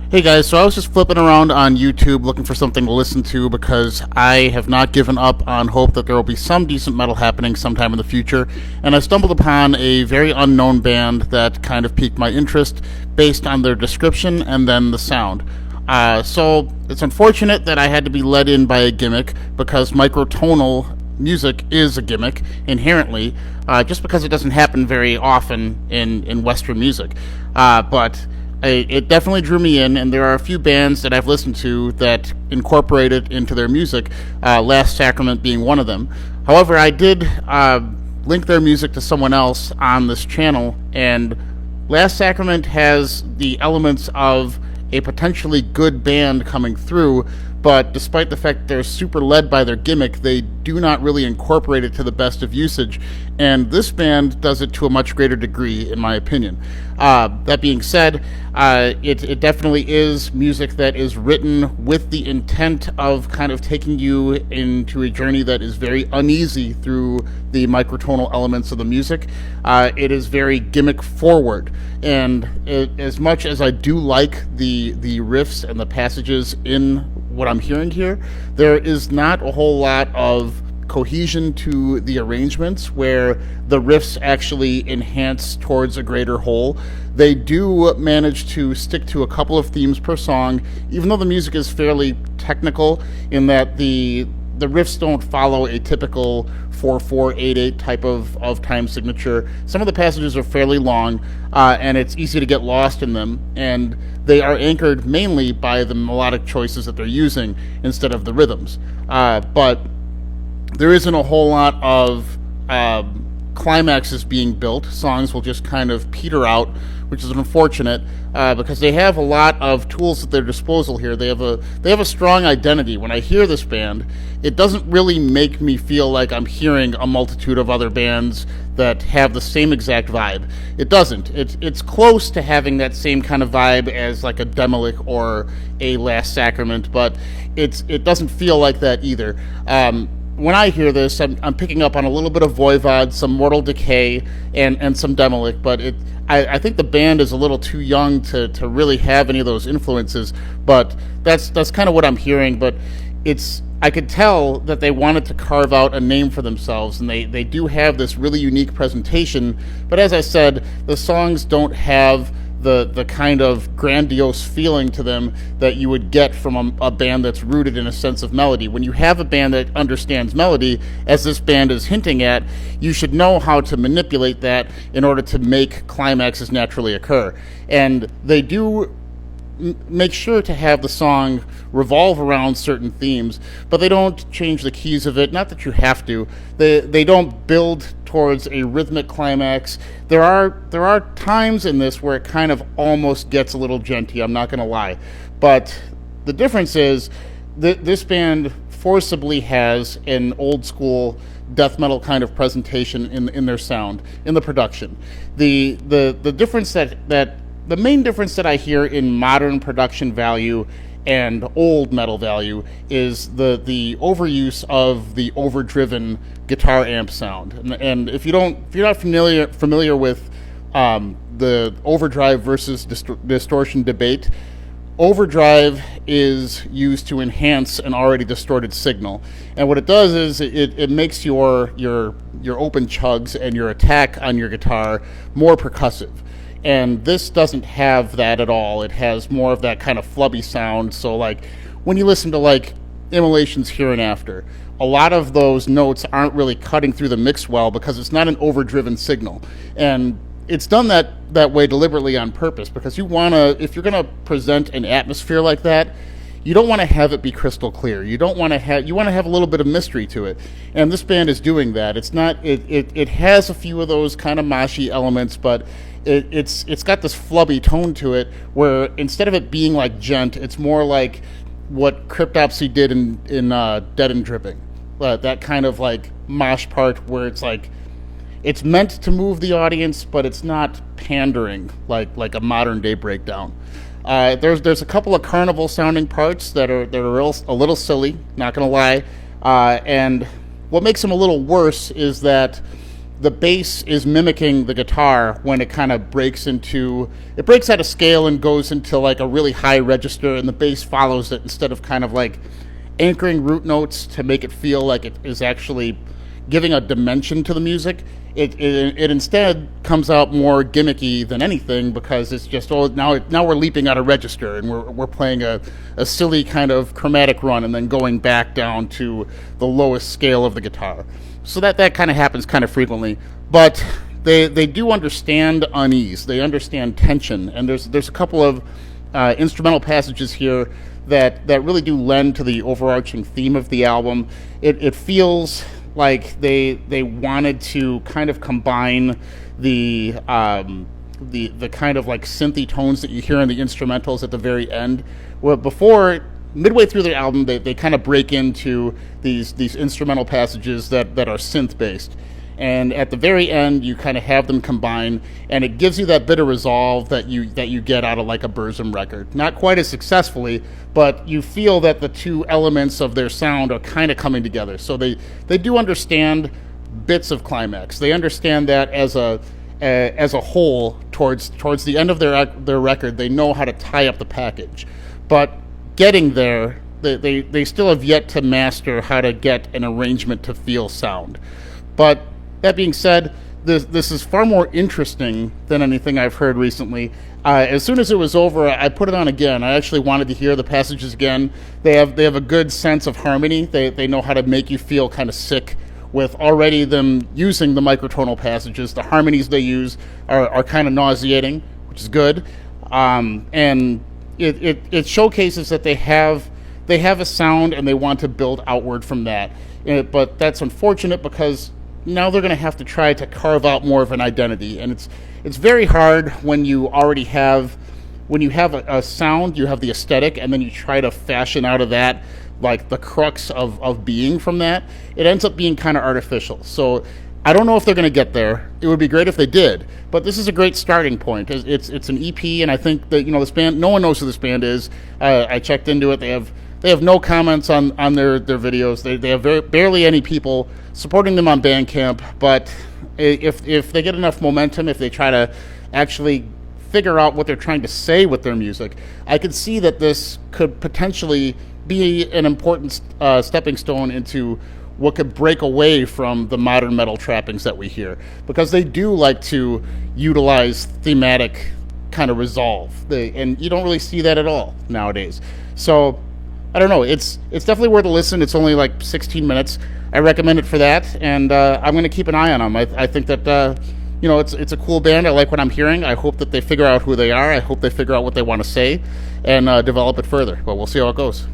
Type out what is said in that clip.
Hey guys, so I was just flipping around on YouTube looking for something to listen to because I have not given up on hope that there will be some decent metal happening sometime in the future, and I stumbled upon a very unknown band that kind of piqued my interest based on their description and then the sound. So it's unfortunate that I had to be led in by a gimmick because microtonal music is a gimmick inherently, just because it doesn't happen very often in Western music. But it definitely drew me in, and there are a few bands that I've listened to that incorporate it into their music, Last Sacrament being one of them. However, I did link their music to someone else on this channel, and Last Sacrament has the elements of a potentially good band coming through, but despite the fact they're super led by their gimmick, they do not really incorporate it to the best of usage, and this band does it to a much greater degree, in my opinion. That being said, it definitely is music that is written with the intent of kind of taking you into a journey that is very uneasy through the microtonal elements of the music. It is very gimmick forward, and as much as I do like the riffs and the passages in what I'm hearing here, there is not a whole lot of cohesion to the arrangements where the riffs actually enhance towards a greater whole. They do manage to stick to a couple of themes per song, even though the music is fairly technical in that the riffs don't follow a typical 4/4/8/8 type of time signature. Some of the passages are fairly long, and it's easy to get lost in them, and they are anchored mainly by the melodic choices that they're using instead of the rhythms. But there isn't a whole lot of climaxes being built. Songs will just kind of peter out, which is unfortunate because they have a lot of tools at their disposal here. They have a strong identity. When I hear this band, it doesn't really make me feel like I'm hearing a multitude of other bands that have the same exact vibe. It doesn't. It's close to having that same kind of vibe as like a Demolic or a Last Sacrament, but it doesn't feel like that either. When I hear this, I'm picking up on a little bit of Voivod, some Mortal Decay, and some Demolic, but I think the band is a little too young to really have any of those influences, but that's kind of what I'm hearing. But I could tell that they wanted to carve out a name for themselves, and they do have this really unique presentation, but as I said, the songs don't have the kind of grandiose feeling to them that you would get from a band that's rooted in a sense of melody. When you have a band that understands melody, as this band is hinting at, you should know how to manipulate that in order to make climaxes naturally occur. And they do make sure to have the song revolve around certain themes, but they don't change the keys of it. Not that you have to. They don't build towards a rhythmic climax. There are times in this where it kind of almost gets a little genty, I'm not going to lie. But the difference is this band forcibly has an old school death metal kind of presentation in their sound, in the production. The difference the main difference that I hear in modern production value and old metal value is the overuse of the overdriven guitar amp sound. And if you're not familiar with the overdrive versus distortion debate, overdrive is used to enhance an already distorted signal, and what it does is it makes your open chugs and your attack on your guitar more percussive. And this doesn't have that at all. It has more of that kind of flubby sound. So like when you listen to like Immolation's Here and After, a lot of those notes aren't really cutting through the mix well because it's not an overdriven signal. And it's done that way deliberately on purpose because if you're gonna present an atmosphere like that, you don't want to have it be crystal clear. You want to have a little bit of mystery to it, and this band is doing that. It's not. It has a few of those kind of moshy elements, but it's got this flubby tone to it where instead of it being like gent, it's more like what Cryptopsy did in Dead and Dripping. That kind of like mosh part where it's like it's meant to move the audience, but it's not pandering like a modern day breakdown. There's a couple of carnival sounding parts that are a little silly, not gonna lie, and what makes them a little worse is that the bass is mimicking the guitar when it kind of it breaks out of scale and goes into like a really high register, and the bass follows it instead of kind of like anchoring root notes to make it feel like it is actually giving a dimension to the music. It instead comes out more gimmicky than anything, because it's just, now we're leaping out of register and we're playing a silly kind of chromatic run and then going back down to the lowest scale of the guitar. So that kind of happens kind of frequently. But they do understand unease. They understand tension. And there's a couple of instrumental passages here that really do lend to the overarching theme of the album. It feels like they wanted to kind of combine the kind of like synthy tones that you hear in the instrumentals at the very end. Well, midway through the album, they kind of break into these instrumental passages that are synth based, and at the very end you kind of have them combine, and it gives you that bit of resolve that you get out of like a Burzum record. Not quite as successfully, but you feel that the two elements of their sound are kind of coming together. So they do understand bits of climax. They understand that as a whole, towards the end of their record, they know how to tie up the package. But getting there, they still have yet to master how to get an arrangement to feel sound. But that being said, this is far more interesting than anything I've heard recently. As soon as it was over, I put it on again. I actually wanted to hear the passages again. They have a good sense of harmony. They know how to make you feel kind of sick with already them using the microtonal passages. The harmonies they use are kind of nauseating, which is good. And it showcases that they have a sound and they want to build outward from that. But that's unfortunate, because now they're going to have to try to carve out more of an identity, and it's very hard when you already have a sound, you have the aesthetic, and then you try to fashion out of that like the crux of being from that. It ends up being kind of artificial. So I don't know if they're going to get there. It would be great if they did, but this is a great starting point. It's an EP, and I think that this band, no one knows who this band is. I checked into it. They have no comments on their videos. They have barely any people supporting them on Bandcamp. But if they get enough momentum, if they try to actually figure out what they're trying to say with their music, I could see that this could potentially be an important stepping stone into what could break away from the modern metal trappings that we hear, because they do like to utilize thematic kind of resolve, and you don't really see that at all nowadays. So I don't know, it's definitely worth a listen. It's only like 16 minutes. I recommend it for that, and I'm going to keep an eye on them. I think that it's a cool band. I like what I'm hearing. I hope that they figure out who they are. I hope they figure out what they want to say and develop it further, but we'll see how it goes.